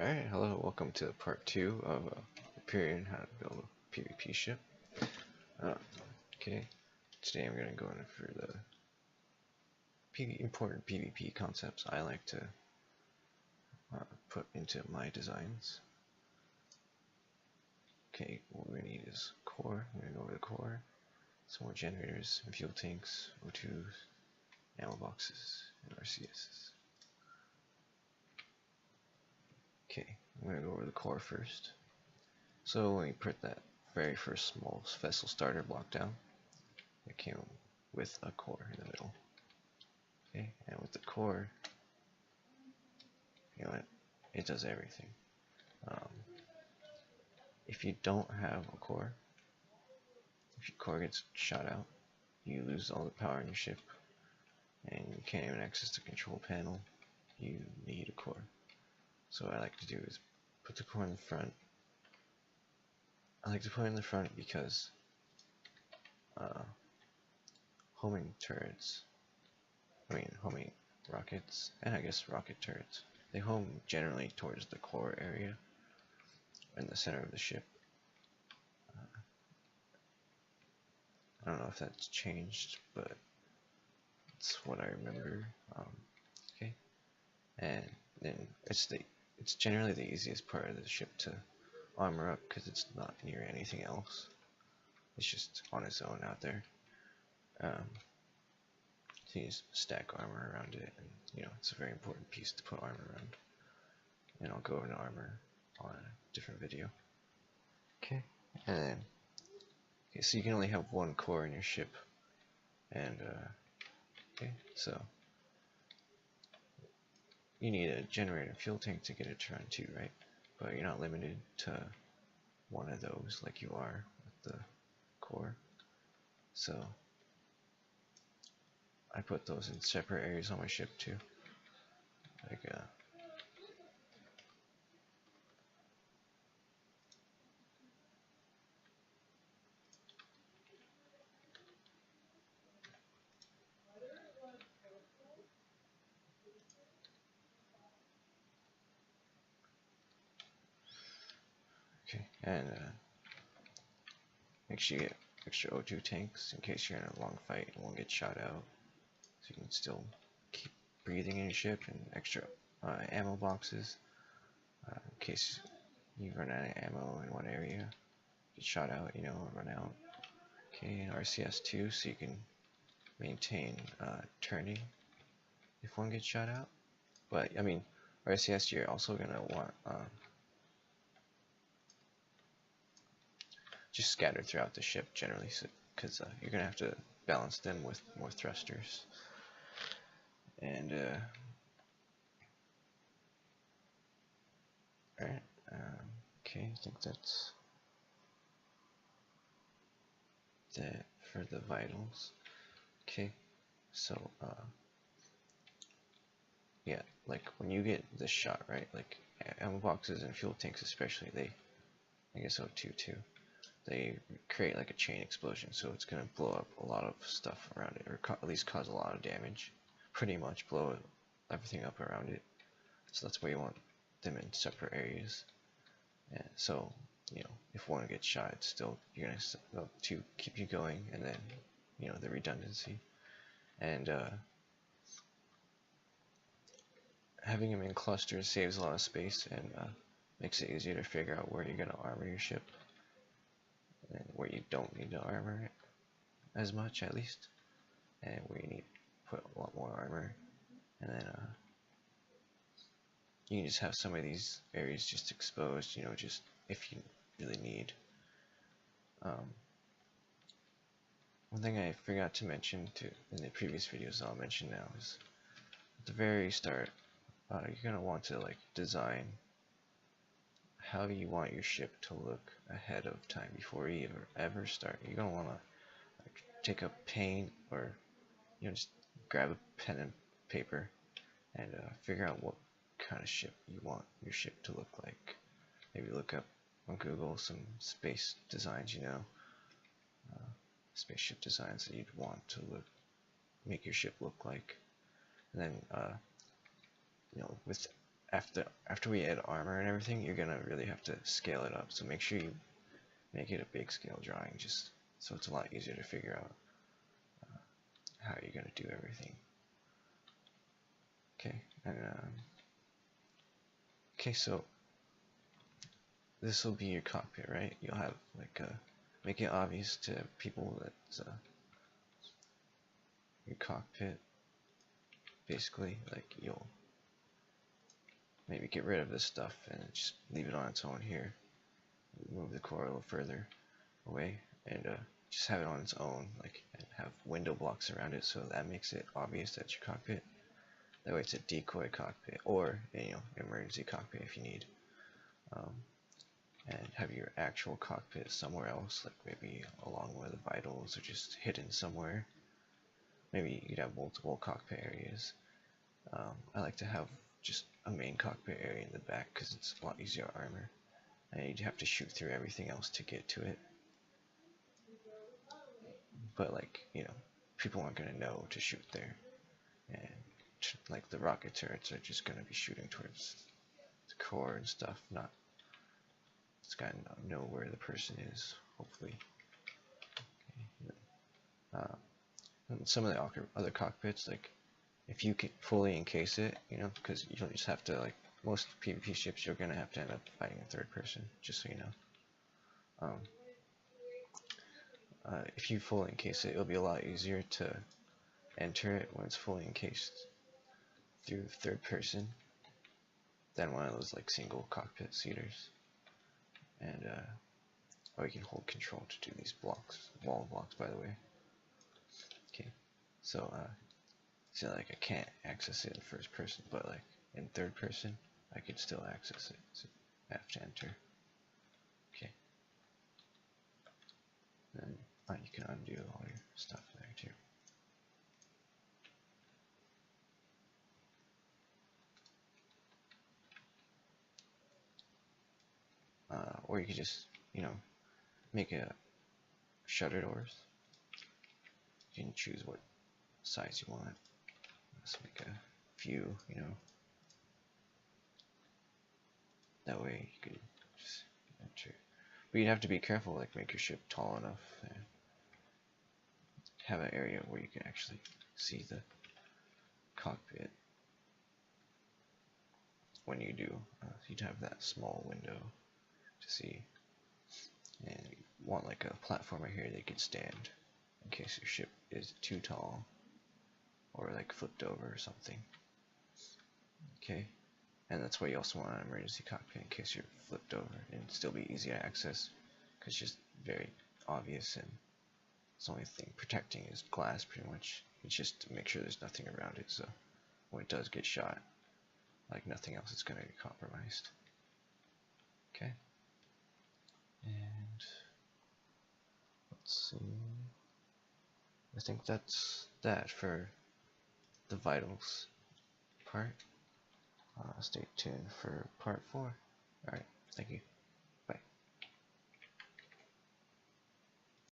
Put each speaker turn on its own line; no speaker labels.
Alright, hello, welcome to part 2 of Empyrion, how to build a PvP ship. Uh, okay, today I'm going to go in for the important PvP concepts I like to put into my designs. Okay, what we're going to need is core. I'm going to go over the core, some more generators and fuel tanks, O2s, ammo boxes, and RCSs. Okay, I'm going to go over the core first. So when we put that very first small vessel starter block down, it came with a core in the middle. Okay, and with the core, you know, it does everything. If you don't have a core, if your core gets shot out, you lose all the power in your ship, and you can't even access the control panel. You need a core. So what I like to do is put the core in the front. I like to put it in the front because homing rockets, and I guess rocket turrets, they home generally towards the core area in the center of the ship. I don't know if that's changed, but it's what I remember. Okay, and then it's generally the easiest part of the ship to armor up because it's not near anything else. It's just on its own out there. So you just stack armor around it, and it's a very important piece to put armor around. And I'll go over the armor on a different video. Okay, and then so you can only have one core in your ship, and okay, so you need a generator and fuel tank to get it to run too, right? But you're not limited to one of those like you are with the core. So I put those in separate areas on my ship too, like okay, and make sure you get extra O2 tanks in case you're in a long fight and won't get shot out, so you can still keep breathing in your ship, and extra ammo boxes in case you run out of ammo in one area, get shot out, run out. Okay, and RCS too, so you can maintain turning if one gets shot out. But I mean, RCS you're also gonna want just scattered throughout the ship generally, so because you're gonna have to balance them with more thrusters. And alright, okay, I think that's that for the vitals. Okay, so yeah, like when you get this shot, right, like ammo boxes and fuel tanks especially, I guess O2 too, they create like a chain explosion, so it's gonna blow up a lot of stuff around it, or at least cause a lot of damage, pretty much blow everything up around it. So that's why you want them in separate areas. And so if one gets shot, it's still, you're gonna to keep you going, and then the redundancy, and having them in clusters saves a lot of space and makes it easier to figure out where you're gonna armor your ship and where you don't need to armor it as much, at least, and where you need to put a lot more armor. And then you can just have some of these areas just exposed, just if you really need. One thing I forgot to mention in the previous videos, I'll mention now, is at the very start, you're gonna want to design how you want your ship to look ahead of time before you ever start. You're gonna want to take a paint, or just grab a pen and paper and figure out what kind of ship you want your ship to look like. Maybe look up on Google some space designs, spaceship designs that you'd want to make your ship look like, and then with after we add armor and everything, you're gonna really have to scale it up. So make sure you make it a big scale drawing, just so it's a lot easier to figure out how you're gonna do everything. Okay, and okay, so this will be your cockpit, right? You'll have like make it obvious to people that your cockpit. Basically, like you'll maybe get rid of this stuff and just leave it on its own here. Move the core a little further away and just have it on its own, like, and have window blocks around it, so that makes it obvious that's your cockpit. That way it's a decoy cockpit, or emergency cockpit if you need. And have your actual cockpit somewhere else, like maybe along with the vitals, or just hidden somewhere. Maybe you'd have multiple cockpit areas. I like to have just a main cockpit area in the back because it's a lot easier armor, and you'd have to shoot through everything else to get to it. But like, people aren't gonna know to shoot there, and like the rocket turrets are just gonna be shooting towards the core and stuff. Not, it's gotta know where the person is, hopefully. Okay. And some of the other cockpits, like if you can fully encase it, because you'll just have to, like most PvP ships, you're gonna have to end up fighting in third person, just so you know. If you fully encase it, it'll be a lot easier to enter it when it's fully encased through third person than one of those like single cockpit seaters. And you can hold control to do these wall blocks, by the way. Okay, so see, like I can't access it in first person, but like in third person, I could still access it. So I have to enter. Okay. Then you can undo all your stuff there too. Or you could just, make a shutter doors. You can choose what size you want. Let's make a few, That way you can just enter. But you'd have to be careful, like make your ship tall enough and have an area where you can actually see the cockpit when you do. You'd have that small window to see. And you want like a platform right here that you can stand in case your ship is too tall or like flipped over or something. Okay, and that's why you also want an emergency cockpit in case you're flipped over, and still be easy to access because it's just very obvious, and the only thing protecting is glass pretty much. It's just to make sure there's nothing around it, so when it does get shot, like nothing else is going to get compromised. Okay, and let's see, I think that's that for the vitals part. Stay tuned for part 4. Alright, thank you.